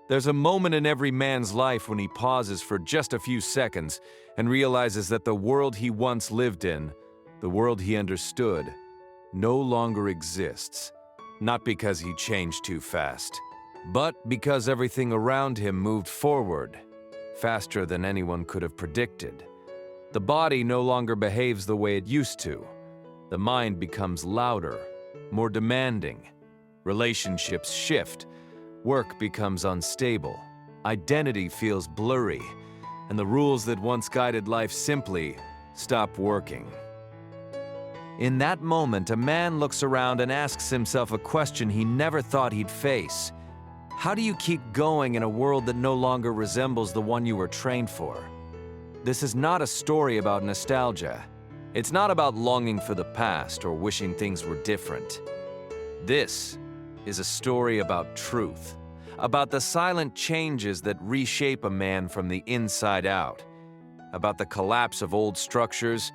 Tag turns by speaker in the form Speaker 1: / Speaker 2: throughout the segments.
Speaker 1: There's a moment in every man's life when he pauses for just a few seconds and realizes that the world he once lived in, the world he understood, no longer exists. Not because he changed too fast, but because everything around him moved forward, faster than anyone could have predicted. The body no longer behaves the way it used to. The mind becomes louder, more demanding. Relationships shift. Work becomes unstable. Identity feels blurry, and the rules that once guided life simply stop working. In that moment, a man looks around and asks himself a question he never thought he'd face. How do you keep going in a world that no longer resembles the one you were trained for? This is not a story about nostalgia. It's not about longing for the past or wishing things were different. This is a story about truth, about the silent changes that reshape a man from the inside out, about the collapse of old structures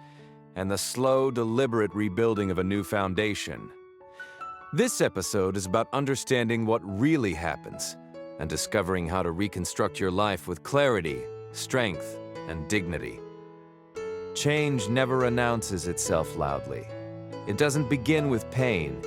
Speaker 1: and the slow, deliberate rebuilding of a new foundation. This episode is about understanding what really happens and discovering how to reconstruct your life with clarity, strength, and dignity. Change never announces itself loudly. It doesn't begin with pain.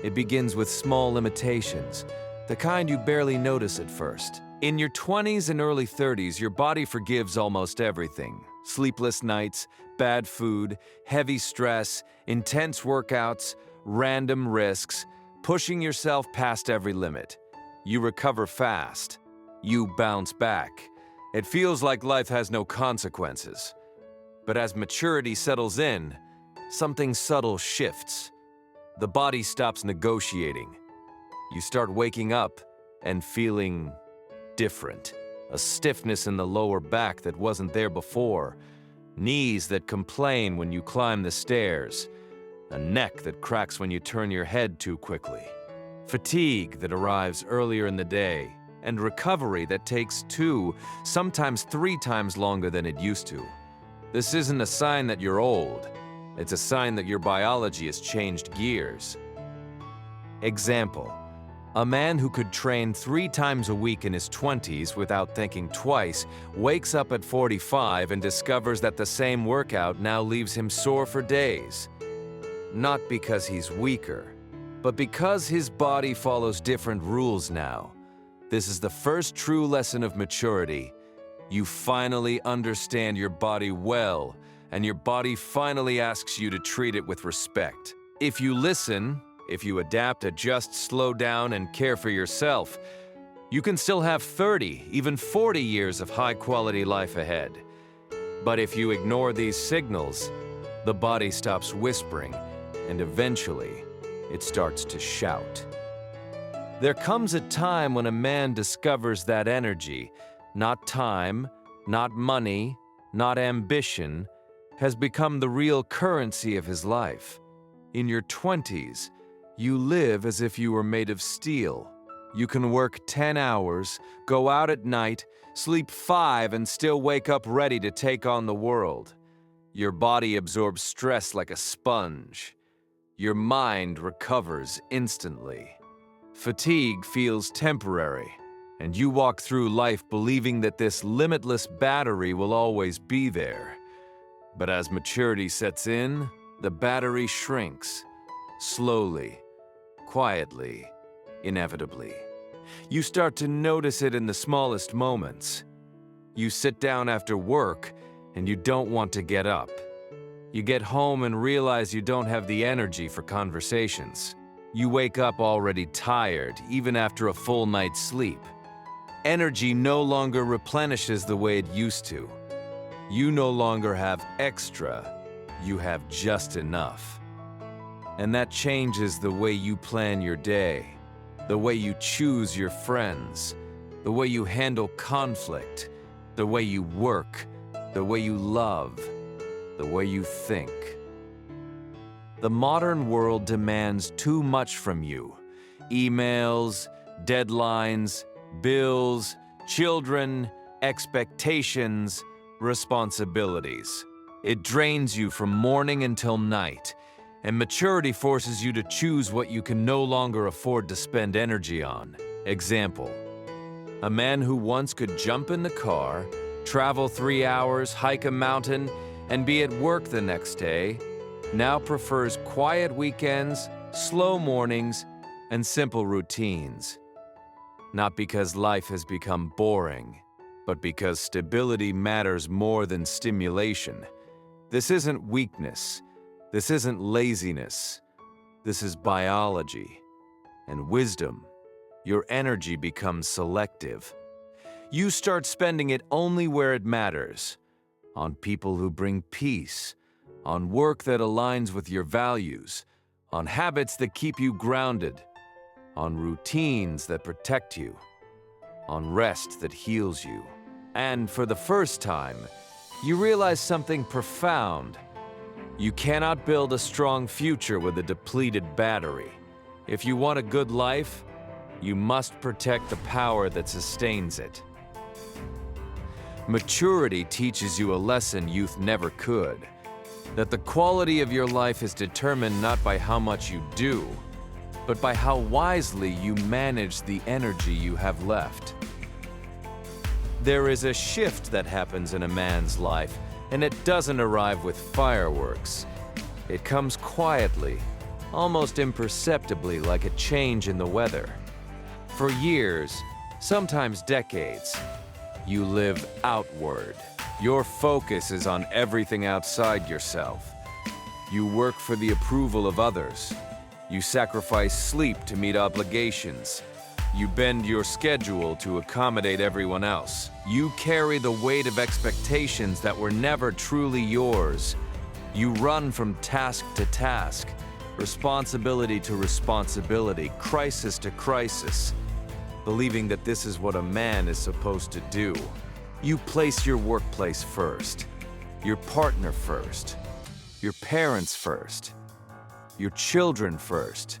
Speaker 1: It begins with small limitations, the kind you barely notice at first. In your 20s and early 30s, your body forgives almost everything. Sleepless nights, bad food, heavy stress, intense workouts, random risks, pushing yourself past every limit. You recover fast. You bounce back. It feels like life has no consequences. But as maturity settles in, something subtle shifts. The body stops negotiating. You start waking up and feeling different. A stiffness in the lower back that wasn't there before. Knees that complain when you climb the stairs. A neck that cracks when you turn your head too quickly. Fatigue that arrives earlier in the day. And recovery that takes 2, sometimes 3 times longer than it used to. This isn't a sign that you're old. It's a sign that your biology has changed gears. Example: a man who could train 3 times a week in his 20s without thinking twice wakes up at 45 and discovers that the same workout now leaves him sore for days. Not because he's weaker, but because his body follows different rules now. This is the first true lesson of maturity. You finally understand your body well, and your body finally asks you to treat it with respect. If you listen, if you adapt, adjust, slow down, and care for yourself, you can still have 30, even 40 years of high-quality life ahead. But if you ignore these signals, the body stops whispering, and eventually, it starts to shout. There comes a time when a man discovers that energy, not time, not money, not ambition, has become the real currency of his life. In your 20s, you live as if you were made of steel. You can work 10 hours, go out at night, sleep 5, and still wake up ready to take on the world. Your body absorbs stress like a sponge. Your mind recovers instantly. Fatigue feels temporary, and you walk through life believing that this limitless battery will always be there. But as maturity sets in, the battery shrinks, slowly, quietly, inevitably. You start to notice it in the smallest moments. You sit down after work, and you don't want to get up. You get home and realize you don't have the energy for conversations. You wake up already tired, even after a full night's sleep. Energy no longer replenishes the way it used to. You no longer have extra, you have just enough. And that changes the way you plan your day, the way you choose your friends, the way you handle conflict, the way you work, the way you love, the way you think. The modern world demands too much from you. Emails, deadlines, bills, children, expectations, responsibilities. It drains you from morning until night, and maturity forces you to choose what you can no longer afford to spend energy on. Example: A man who once could jump in the car, travel 3 hours, hike a mountain, and be at work the next day, now prefers quiet weekends, slow mornings, and simple routines. Not because life has become boring, but because stability matters more than stimulation. This isn't weakness. This isn't laziness. This is biology. And wisdom. Your energy becomes selective. You start spending it only where it matters. On people who bring peace. On work that aligns with your values. On habits that keep you grounded. On routines that protect you. On rest that heals you. And for the first time, you realize something profound. You cannot build a strong future with a depleted battery. If you want a good life, you must protect the power that sustains it. Maturity teaches you a lesson youth never could. That the quality of your life is determined not by how much you do, but by how wisely you manage the energy you have left. There is a shift that happens in a man's life, and it doesn't arrive with fireworks. It comes quietly, almost imperceptibly, like a change in the weather. For years, sometimes decades, you live outward. Your focus is on everything outside yourself. You work for the approval of others. You sacrifice sleep to meet obligations. You bend your schedule to accommodate everyone else. You carry the weight of expectations that were never truly yours. You run from task to task, responsibility to responsibility, crisis to crisis, believing that this is what a man is supposed to do. You place your workplace first, your partner first, your parents first, your children first,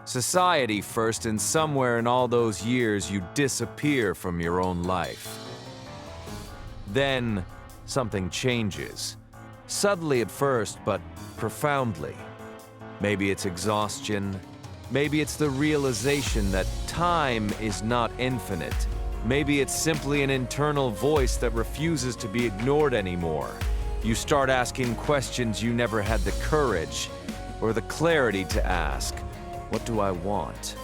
Speaker 1: society first, and somewhere in all those years you disappear from your own life. Then something changes. Subtly at first, but profoundly. Maybe it's exhaustion. Maybe it's the realization that time is not infinite. Maybe it's simply an internal voice that refuses to be ignored anymore. You start asking questions you never had the courage or the clarity to ask. What do I want?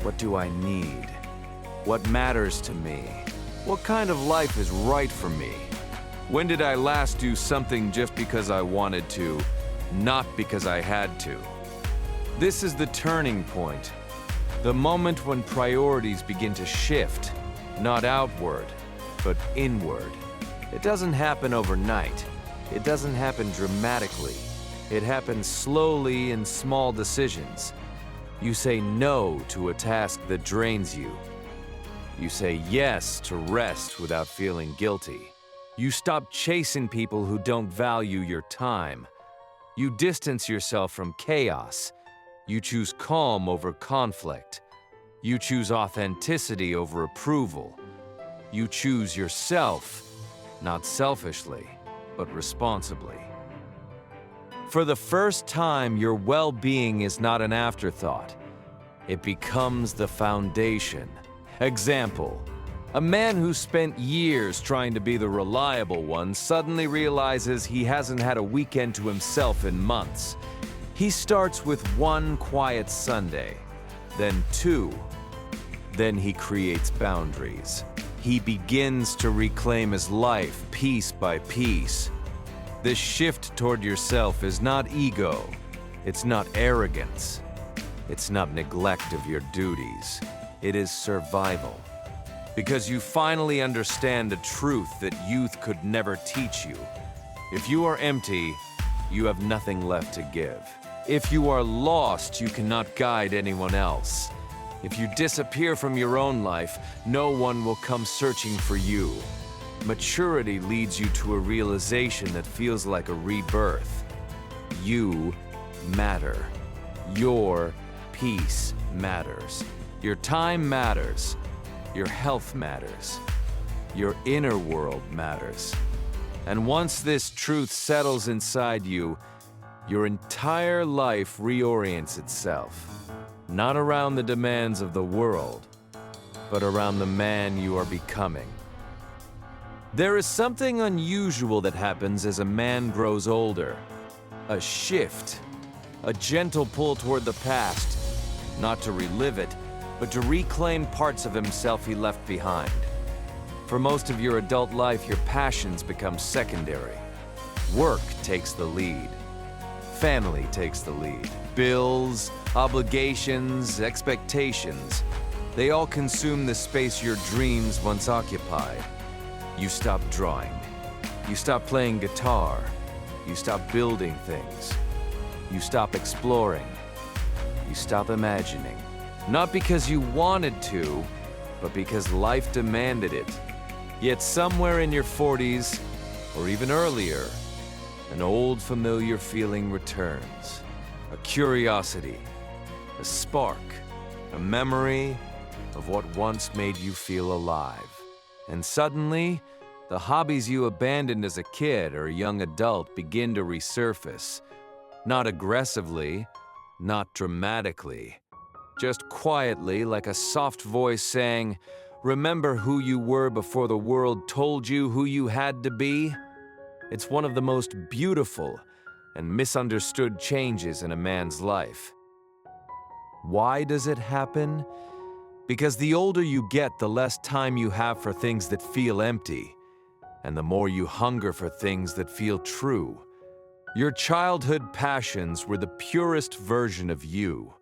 Speaker 1: What do I need? What matters to me? What kind of life is right for me? When did I last do something just because I wanted to, not because I had to? This is the turning point. The moment when priorities begin to shift, not outward, but inward. It doesn't happen overnight. It doesn't happen dramatically. It happens slowly in small decisions. You say no to a task that drains you. You say yes to rest without feeling guilty. You stop chasing people who don't value your time. You distance yourself from chaos. You choose calm over conflict. You choose authenticity over approval. You choose yourself, not selfishly, but responsibly. For the first time, your well-being is not an afterthought. It becomes the foundation. Example: a man who spent years trying to be the reliable one suddenly realizes he hasn't had a weekend to himself in months. He starts with one quiet Sunday, then two. Then he creates boundaries. He begins to reclaim his life piece by piece. This shift toward yourself is not ego. It's not arrogance. It's not neglect of your duties. It is survival. Because you finally understand a truth that youth could never teach you. If you are empty, you have nothing left to give. If you are lost, you cannot guide anyone else. If you disappear from your own life, no one will come searching for you. Maturity leads you to a realization that feels like a rebirth. You matter. Your peace matters. Your time matters. Your health matters. Your inner world matters. And once this truth settles inside you, your entire life reorients itself, not around the demands of the world, but around the man you are becoming. There is something unusual that happens as a man grows older. A shift, a gentle pull toward the past, not to relive it, but to reclaim parts of himself he left behind. For most of your adult life, your passions become secondary. Work takes the lead. Family takes the lead. Bills, obligations, expectations, they all consume the space your dreams once occupied. You stop drawing. You stop playing guitar. You stop building things. You stop exploring. You stop imagining. Not because you wanted to, but because life demanded it. Yet somewhere in your 40s, or even earlier, an old familiar feeling returns. A curiosity, a spark, a memory of what once made you feel alive. And suddenly, the hobbies you abandoned as a kid or a young adult begin to resurface. Not aggressively, not dramatically, just quietly, like a soft voice saying, "Remember who you were before the world told you who you had to be?" It's one of the most beautiful and misunderstood changes in a man's life. Why does it happen? Because the older you get, the less time you have for things that feel empty, and the more you hunger for things that feel true. Your childhood passions were the purest version of you.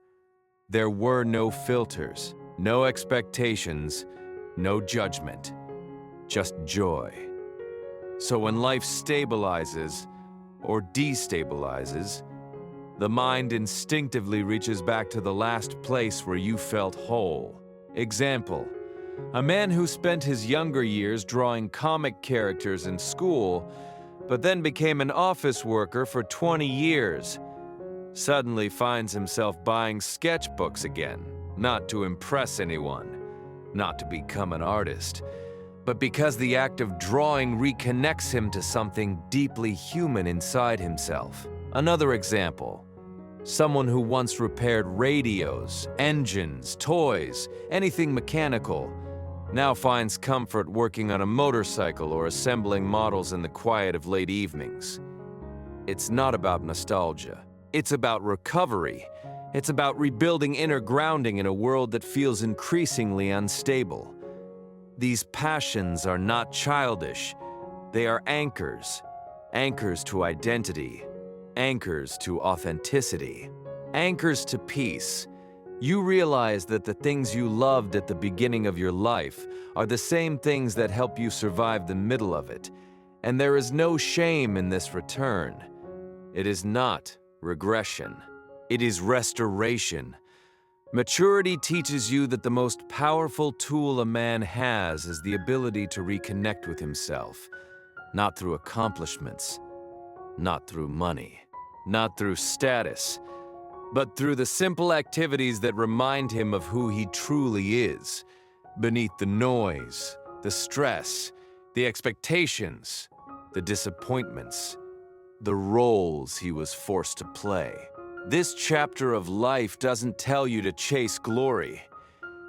Speaker 1: There were no filters, no expectations, no judgment, just joy. So when life stabilizes or destabilizes, the mind instinctively reaches back to the last place where you felt whole. Example, a man who spent his younger years drawing comic characters in school, but then became an office worker for 20 years, suddenly finds himself buying sketchbooks again, not to impress anyone, not to become an artist, but because the act of drawing reconnects him to something deeply human inside himself. Another example, someone who once repaired radios, engines, toys, anything mechanical, now finds comfort working on a motorcycle or assembling models in the quiet of late evenings. It's not about nostalgia. It's about recovery. It's about rebuilding inner grounding in a world that feels increasingly unstable. These passions are not childish. They are anchors. Anchors to identity. Anchors to authenticity. Anchors to peace. You realize that the things you loved at the beginning of your life are the same things that help you survive the middle of it. And there is no shame in this return. It is not regression. It is restoration. Maturity teaches you that the most powerful tool a man has is the ability to reconnect with himself, not through accomplishments, not through money, not through status, but through the simple activities that remind him of who he truly is, beneath the noise, the stress, the expectations, the disappointments, the roles he was forced to play. This chapter of life doesn't tell you to chase glory.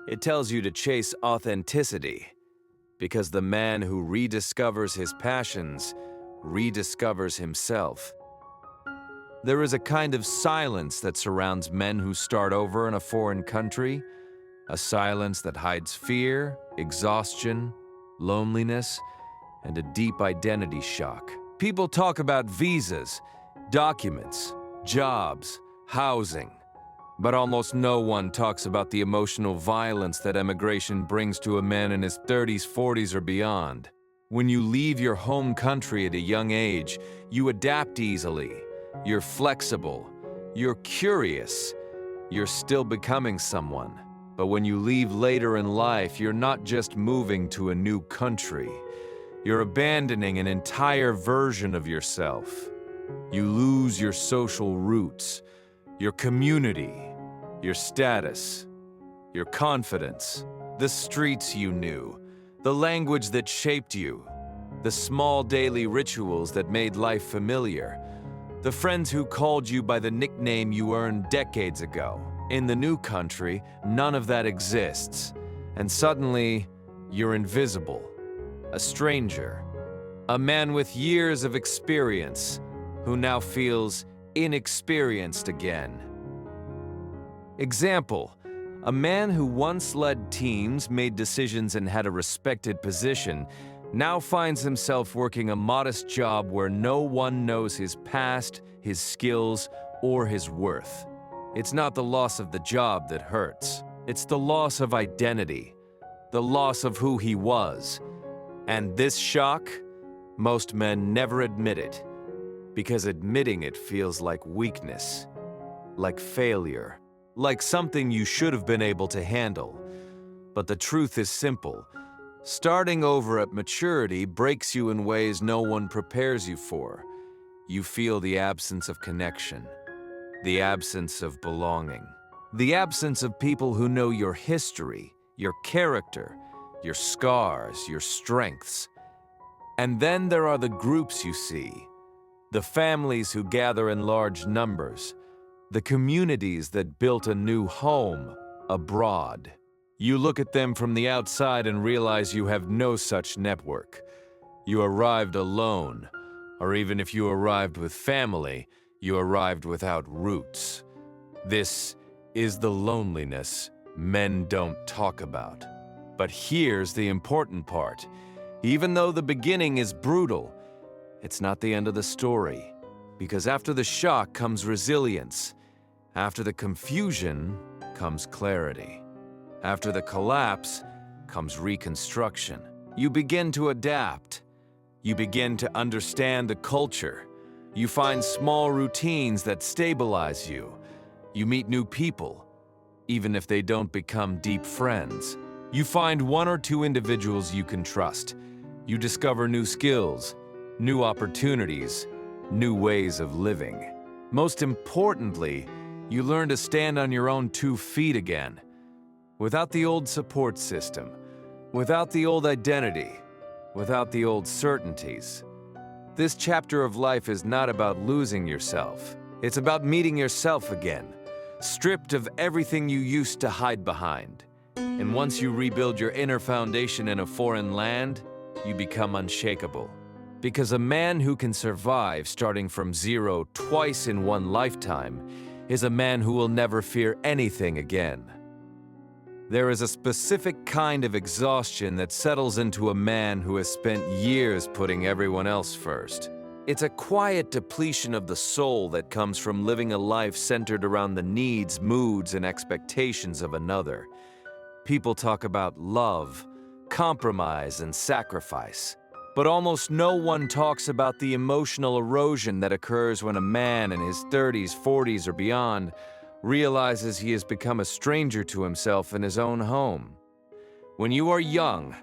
Speaker 1: It tells you to chase authenticity, because the man who rediscovers his passions rediscovers himself. There is a kind of silence that surrounds men who start over in a foreign country, a silence that hides fear, exhaustion, loneliness, and a deep identity shock. People talk about visas, documents, jobs, housing, but almost no one talks about the emotional violence that emigration brings to a man in his 30s, 40s, or beyond. When you leave your home country at a young age, you adapt easily. You're flexible. You're curious. You're still becoming someone. But when you leave later in life, you're not just moving to a new country. You're abandoning an entire version of yourself. You lose your social roots, your community, your status, your confidence, the streets you knew, the language that shaped you, the small daily rituals that made life familiar, the friends who called you by the nickname you earned decades ago. In the new country, none of that exists. and suddenly you're invisible, a stranger, a man with years of experience who now feels inexperienced again. Example: a man who once led teams, made decisions, and had a respected position now finds himself working a modest job where no one knows his past, his skills, or his worth. It's not the loss of the job that hurts. It's the loss of identity, the loss of who he was. And this shock, most men never admit it, because admitting it feels like weakness, like failure, like something you should have been able to handle. But the truth is simple. Starting over at maturity breaks you in ways no one prepares you for. You feel the absence of connection, the absence of belonging, the absence of people who know your history, your character, your scars, your strengths. And then there are the groups you see, the families who gather in large numbers, the communities that built a new home abroad. You look at them from the outside and realize you have no such network. You arrived alone, or even if you arrived with family, you arrived without roots. This is the loneliness men don't talk about. But here's the important part. Even though the beginning is brutal, it's not the end of the story. Because after the shock comes resilience. After the confusion comes clarity. After the collapse comes reconstruction. You begin to adapt. You begin to understand the culture. You find small routines that stabilize you. You meet new people, even if they don't become deep friends. You find one or two individuals you can trust. You discover new skills, new opportunities, new ways of living. Most importantly, you learn to stand on your own 2 feet again. Without the old support system, without the old identity, without the old certainties. This chapter of life is not about losing yourself. It's about meeting yourself again, stripped of everything you used to hide behind. And once you rebuild your inner foundation in a foreign land, you become unshakable. Because a man who can survive starting from zero twice in one lifetime is a man who will never fear anything again. There is a specific kind of exhaustion that settles into a man who has spent years putting everyone else first. It's a quiet depletion of the soul that comes from living a life centered around the needs, moods, and expectations of another. People talk about love, compromise, and sacrifice. But almost no one talks about the emotional erosion that occurs when a man in his 30s, 40s, or beyond realizes he has become a stranger to himself in his own home. When you are young,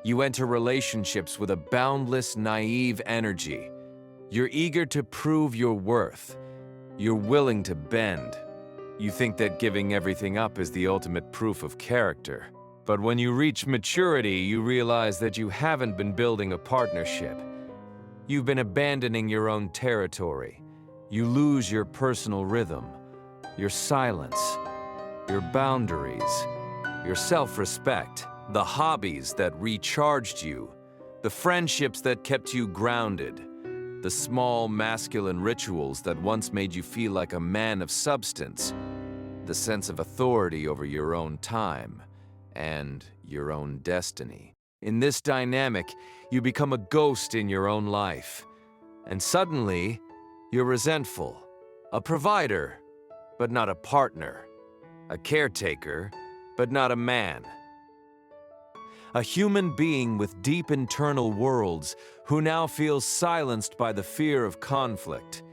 Speaker 1: you enter relationships with a boundless, naive energy. You're eager to prove your worth. You're willing to bend. You think that giving everything up is the ultimate proof of character. But when you reach maturity, you realize that you haven't been building a partnership. You've been abandoning your own territory. You lose your personal rhythm, your silence, your boundaries, your self-respect, the hobbies that recharged you, the friendships that kept you grounded, the small masculine rituals that once made you feel like a man of substance, the sense of authority over your own time and your own destiny. In this dynamic, you become a ghost in your own life. And suddenly, you're resentful, a provider, but not a partner, a caretaker, but not a man. A human being with deep internal worlds who now feels silenced by the fear of conflict.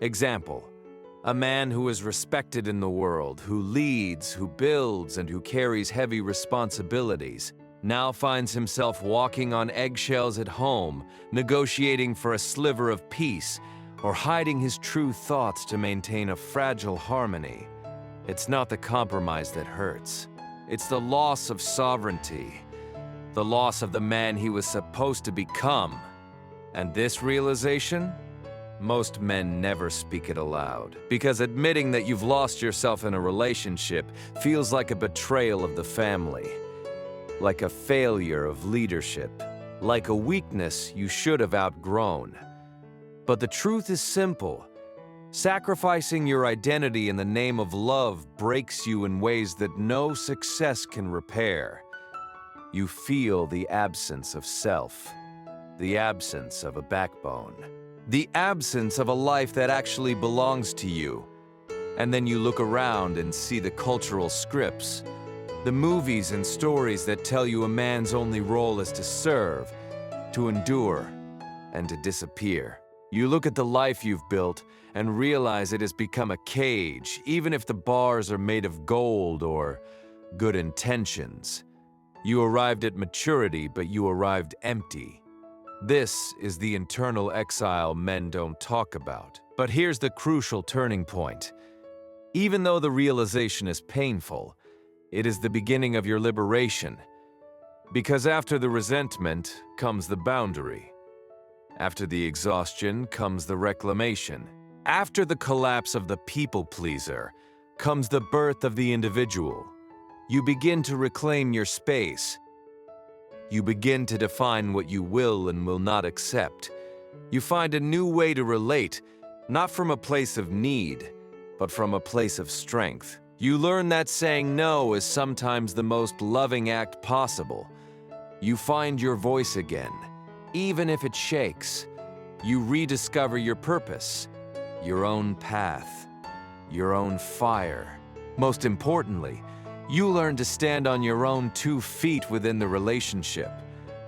Speaker 1: Example: a man who is respected in the world, who leads, who builds, and who carries heavy responsibilities, now finds himself walking on eggshells at home, negotiating for a sliver of peace, or hiding his true thoughts to maintain a fragile harmony. It's not the compromise that hurts. It's the loss of sovereignty, the loss of the man he was supposed to become. And this realization? Most men never speak it aloud, because admitting that you've lost yourself in a relationship feels like a betrayal of the family. like a failure of leadership, like a weakness you should have outgrown. But the truth is simple. Sacrificing your identity in the name of love breaks you in ways that no success can repair. You feel the absence of self, the absence of a backbone, the absence of a life that actually belongs to you. And then you look around and see the cultural scripts, the movies and stories that tell you a man's only role is to serve, to endure, and to disappear. You look at the life you've built and realize it has become a cage, even if the bars are made of gold or good intentions. You arrived at maturity, but you arrived empty. This is the internal exile men don't talk about. But here's the crucial turning point. Even though the realization is painful, it is the beginning of your liberation. Because after the resentment comes the boundary. After the exhaustion comes the reclamation. After the collapse of the people-pleaser comes the birth of the individual. You begin to reclaim your space. You begin to define what you will and will not accept. You find a new way to relate, not from a place of need, but from a place of strength. You learn that saying no is sometimes the most loving act possible. You find your voice again, even if it shakes. You rediscover your purpose, your own path, your own fire. Most importantly, you learn to stand on your own 2 feet within the relationship,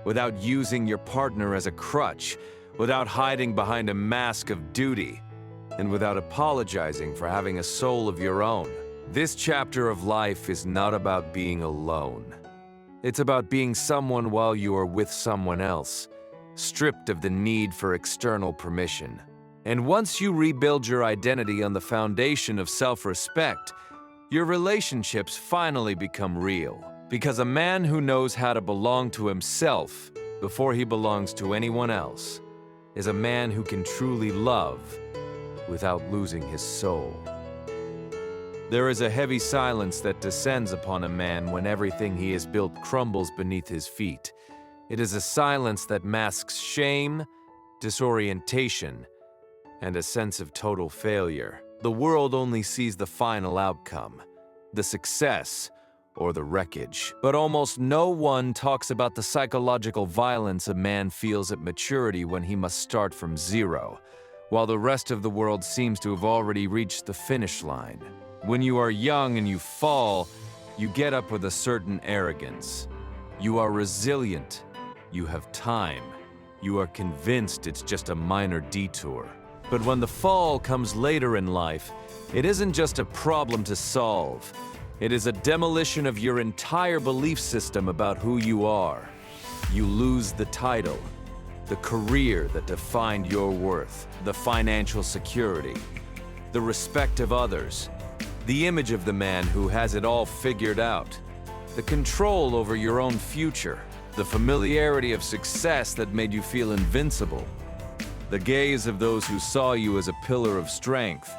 Speaker 1: without using your partner as a crutch, without hiding behind a mask of duty, and without apologizing for having a soul of your own. This chapter of life is not about being alone. It's about being someone while you are with someone else, stripped of the need for external permission. And once you rebuild your identity on the foundation of self-respect, your relationships finally become real. Because a man who knows how to belong to himself before he belongs to anyone else is a man who can truly love without losing his soul. There is a heavy silence that descends upon a man when everything he has built crumbles beneath his feet. It is a silence that masks shame, disorientation, and a sense of total failure. The world only sees the final outcome, the success, or the wreckage. But almost no one talks about the psychological violence a man feels at maturity when he must start from zero, while the rest of the world seems to have already reached the finish line. When you are young and you fall, you get up with a certain arrogance. You are resilient. You have time. You are convinced it's just a minor detour. But when the fall comes later in life, it isn't just a problem to solve. It is a demolition of your entire belief system about who you are. You lose the title, the career that defined your worth, the financial security, the respect of others, the image of the man who has it all figured out, the control over your own future, the familiarity of success that made you feel invincible, the gaze of those who saw you as a pillar of strength.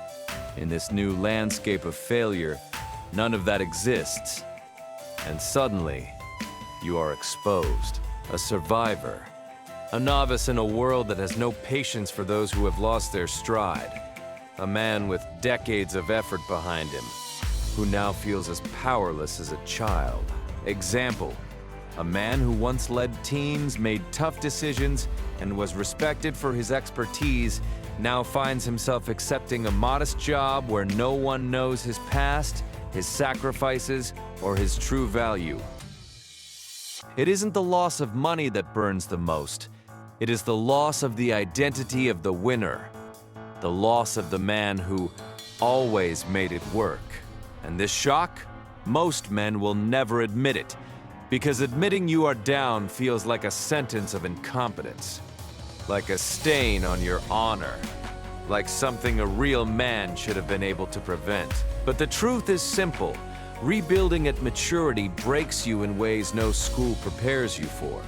Speaker 1: In this new landscape of failure, none of that exists. And suddenly, you are exposed, a survivor, a novice in a world that has no patience for those who have lost their stride. A man with decades of effort behind him, who now feels as powerless as a child. Example, a man who once led teams, made tough decisions, and was respected for his expertise, now finds himself accepting a modest job where no one knows his past, his sacrifices, or his true value. It isn't the loss of money that burns the most. It is the loss of the identity of the winner. The loss of the man who always made it work. And this shock, most men will never admit it, because admitting you are down feels like a sentence of incompetence, like a stain on your honor, like something a real man should have been able to prevent. But the truth is simple. Rebuilding at maturity breaks you in ways no school prepares you for.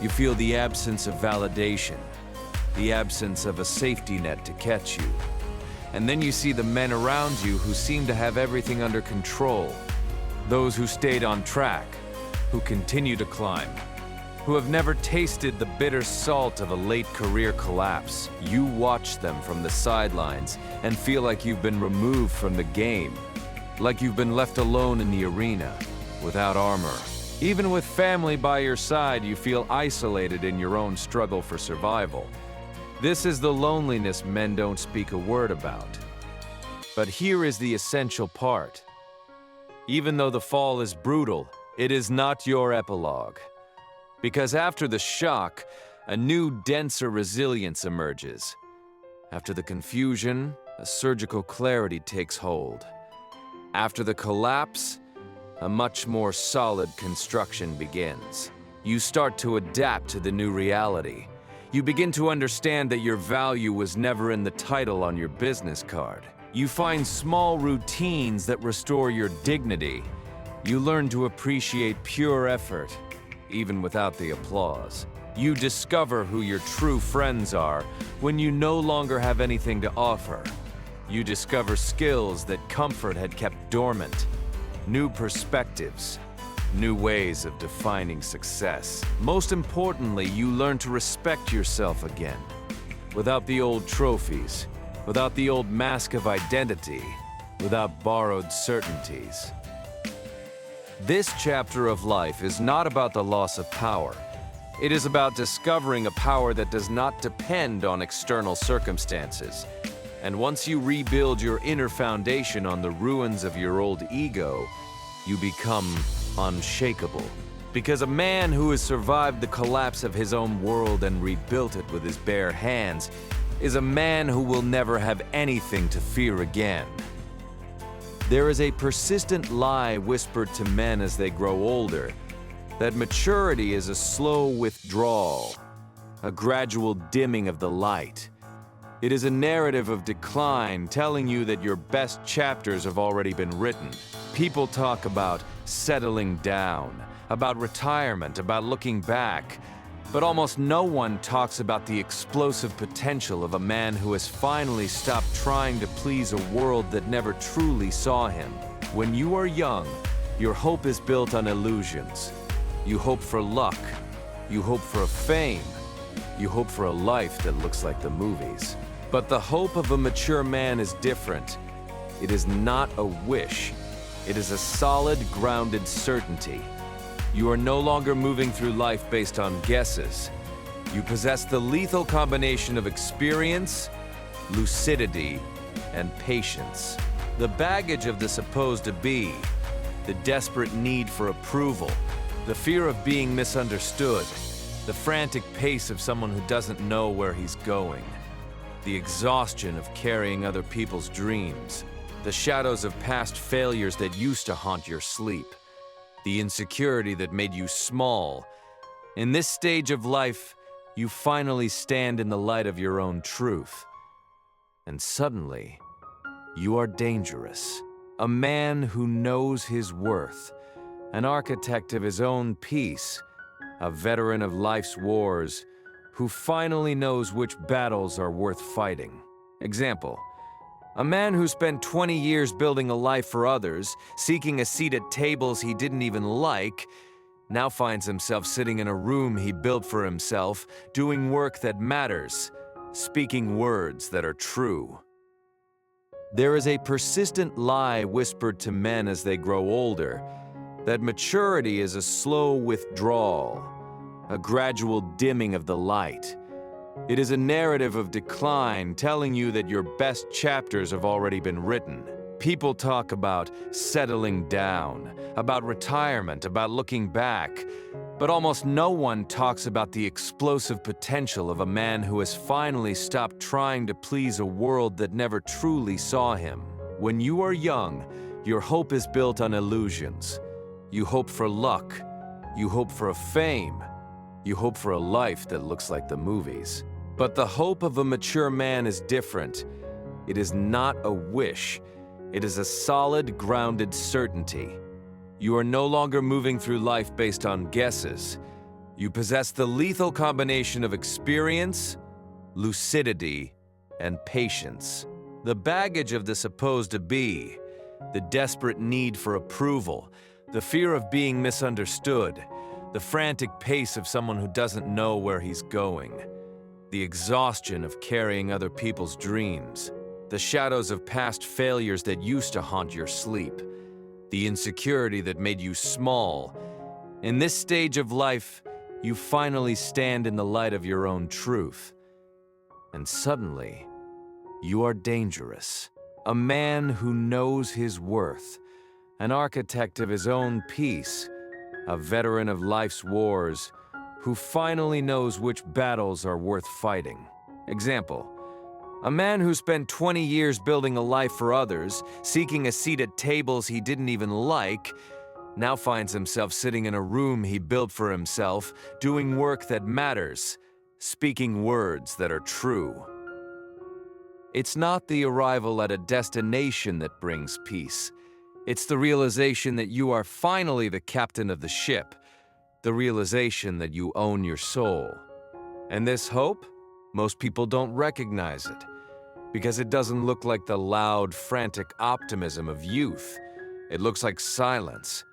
Speaker 1: You feel the absence of validation, the absence of a safety net to catch you. And then you see the men around you who seem to have everything under control. Those who stayed on track, who continue to climb, who have never tasted the bitter salt of a late career collapse. You watch them from the sidelines and feel like you've been removed from the game, like you've been left alone in the arena, without armor. Even with family by your side, you feel isolated in your own struggle for survival. This is the loneliness men don't speak a word about. But here is the essential part. Even though the fall is brutal, it is not your epilogue. Because after the shock, a new, denser resilience emerges. After the confusion, a surgical clarity takes hold. After the collapse, a much more solid construction begins. You start to adapt to the new reality. You begin to understand that your value was never in the title on your business card. You find small routines that restore your dignity. You learn to appreciate pure effort, even without the applause. You discover who your true friends are when you no longer have anything to offer. You discover skills that comfort had kept dormant, new perspectives, new ways of defining success. Most importantly, you learn to respect yourself again, without the old trophies, without the old mask of identity, without borrowed certainties. This chapter of life is not about the loss of power. It is about discovering a power that does not depend on external circumstances. And once you rebuild your inner foundation on the ruins of your old ego, you become unshakable. Because a man who has survived the collapse of his own world and rebuilt it with his bare hands is a man who will never have anything to fear again. There is a persistent lie whispered to men as they grow older, that maturity is a slow withdrawal, a gradual dimming of the light. It is a narrative of decline telling you that your best chapters have already been written. People talk about settling down, about retirement, about looking back, but almost no one talks about the explosive potential of a man who has finally stopped trying to please a world that never truly saw him. When you are young, your hope is built on illusions. You hope for luck. You hope for a fame. You hope for a life that looks like the movies. But the hope of a mature man is different. It is not a wish. It is a solid, grounded certainty. You are no longer moving through life based on guesses. You possess the lethal combination of experience, lucidity, and patience. The baggage of the supposed to be, the desperate need for approval, the fear of being misunderstood, the frantic pace of someone who doesn't know where he's going, the exhaustion of carrying other people's dreams, the shadows of past failures that used to haunt your sleep, the insecurity that made you small. In this stage of life, you finally stand in the light of your own truth. And suddenly, you are dangerous. A man who knows his worth, an architect of his own peace, a veteran of life's wars, who finally knows which battles are worth fighting. Example: a man who spent 20 years building a life for others, seeking a seat at tables he didn't even like, now finds himself sitting in a room he built for himself, doing work that matters, speaking words that are true. There is a persistent lie whispered to men as they grow older, that maturity is a slow withdrawal, a gradual dimming of the light. It is a narrative of decline telling you that your best chapters have already been written. People talk about settling down, about retirement, about looking back, but almost no one talks about the explosive potential of a man who has finally stopped trying to please a world that never truly saw him. When you are young, your hope is built on illusions. You hope for luck. You hope for a fame. You hope for a life that looks like the movies. But the hope of a mature man is different. It is not a wish. It is a solid, grounded certainty. You are no longer moving through life based on guesses. You possess the lethal combination of experience, lucidity, and patience. The baggage of the supposed to be, the desperate need for approval, The fear of being misunderstood, the frantic pace of someone who doesn't know where he's going, the exhaustion of carrying other people's dreams, the shadows of past failures that used to haunt your sleep, the insecurity that made you small. In this stage of life, you finally stand in the light of your own truth. And suddenly, you are dangerous. A man who knows his worth, an architect of his own peace, a veteran of life's wars, who finally knows which battles are worth fighting. Example: a man who spent 20 years building a life for others, seeking a seat at tables he didn't even like, now finds himself sitting in a room he built for himself, doing work that matters, speaking words that are true. It's not the arrival at a destination that brings peace. It's the realization that you are finally the captain of the ship, the realization that you own your soul. And this hope, most people don't recognize it, because it doesn't look like the loud, frantic optimism of youth. It looks like silence.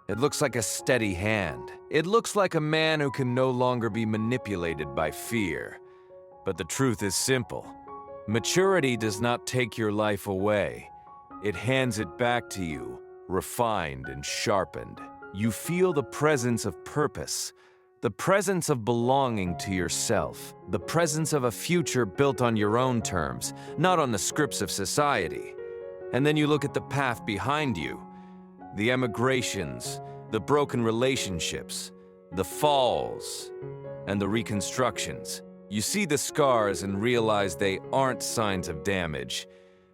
Speaker 1: It looks like a steady hand. It looks like a man who can no longer be manipulated by fear. But the truth is simple. Maturity does not take your life away. It hands it back to you, refined and sharpened. You feel the presence of purpose, the presence of belonging to yourself, the presence of a future built on your own terms, not on the scripts of society. And then you look at the path behind you, the emigrations, the broken relationships, the falls, and the reconstructions. You see the scars and realize they aren't signs of damage.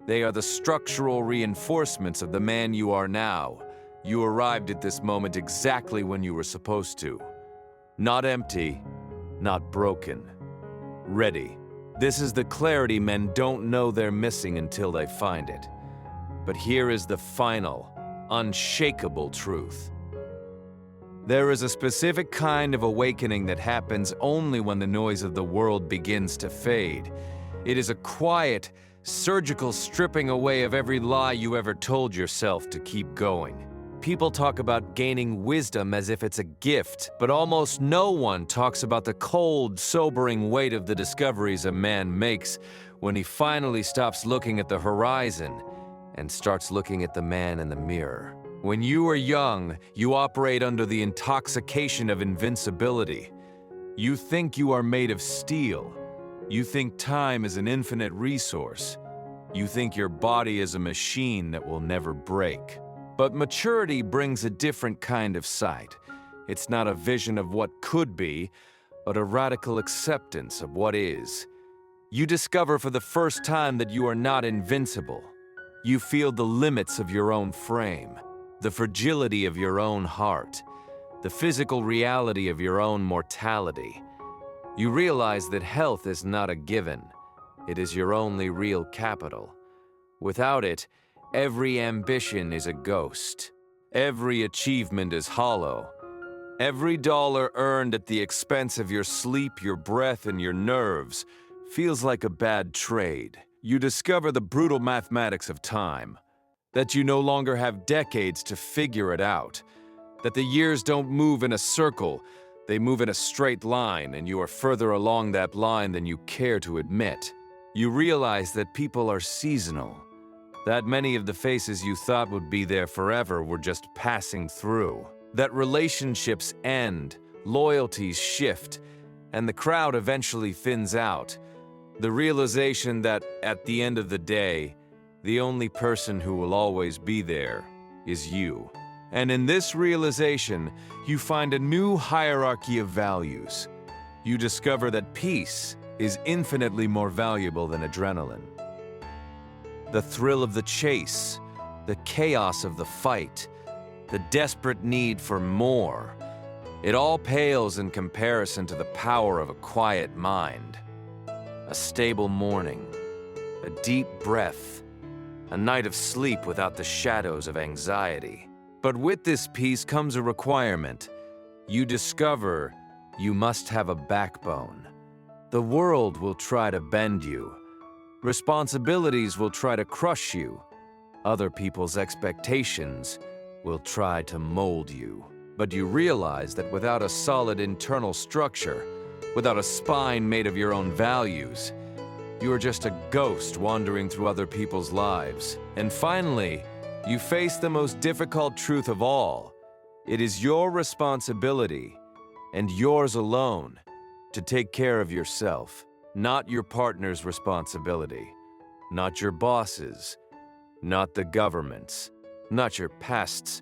Speaker 1: They are the structural reinforcements of the man you are now. You arrived at this moment exactly when you were supposed to. Not empty, not broken. Ready. This is the clarity men don't know they're missing until they find it. But here is the final, unshakable truth. There is a specific kind of awakening that happens only when the noise of the world begins to fade. It is a quiet, surgical stripping away of every lie you ever told yourself to keep going. People talk about gaining wisdom as if it's a gift, but almost no one talks about the cold, sobering weight of the discoveries a man makes when he finally stops looking at the horizon and starts looking at the man in the mirror. When you are young, you operate under the intoxication of invincibility. You think you are made of steel. You think time is an infinite resource. You think your body is a machine that will never break. But maturity brings a different kind of sight. It's not a vision of what could be, but a radical acceptance of what is. You discover for the first time that you are not invincible. You feel the limits of your own frame, the fragility of your own heart, the physical reality of your own mortality. You realize that health is not a given. It is your only real capital. Without it, every ambition is a ghost. Every achievement is hollow. Every dollar earned at the expense of your sleep, your breath, and your nerves feels like a bad trade. You discover the brutal mathematics of time. That you no longer have decades to figure it out. That the years don't move in a circle, they move in a straight line, and you are further along that line than you care to admit. You realize that people are seasonal. That many of the faces you thought would be there forever were just passing through. That relationships end, loyalties shift, and the crowd eventually thins out. The realization that, at the end of the day, the only person who will always be there is you. And in this realization, you find a new hierarchy of values. You discover that peace is infinitely more valuable than adrenaline. The thrill of the chase, the chaos of the fight, the desperate need for more, it all pales in comparison to the power of a quiet mind. A stable morning, a deep breath, a night of sleep without the shadows of anxiety. But with this peace comes a requirement. You discover you must have a backbone. The world will try to bend you. Responsibilities will try to crush you. Other people's expectations will try to mold you. But you realize that without a solid internal structure, without a spine made of your own values, you are just a ghost wandering through other people's lives. And finally, you face the most difficult truth of all. It is your responsibility, and yours alone, to take care of yourself, not your partner's responsibility, not your boss's, not the government's, not your past's.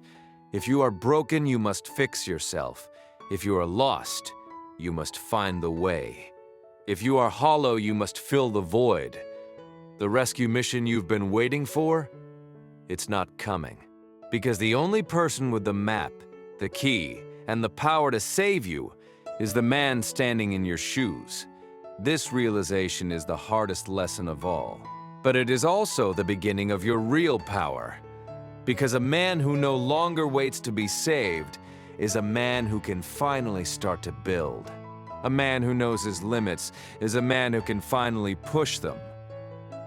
Speaker 1: If you are broken, you must fix yourself. If you are lost, you must find the way. If you are hollow, you must fill the void. The rescue mission you've been waiting for? It's not coming. Because the only person with the map, the key, and the power to save you is the man standing in your shoes. This realization is the hardest lesson of all. But it is also the beginning of your real power. Because a man who no longer waits to be saved is a man who can finally start to build. A man who knows his limits is a man who can finally push them.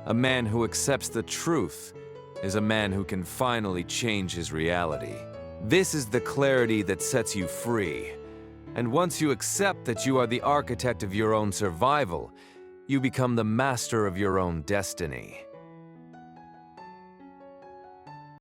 Speaker 1: A man who accepts the truth is a man who can finally change his reality. This is the clarity that sets you free. And once you accept that you are the architect of your own survival, you become the master of your own destiny.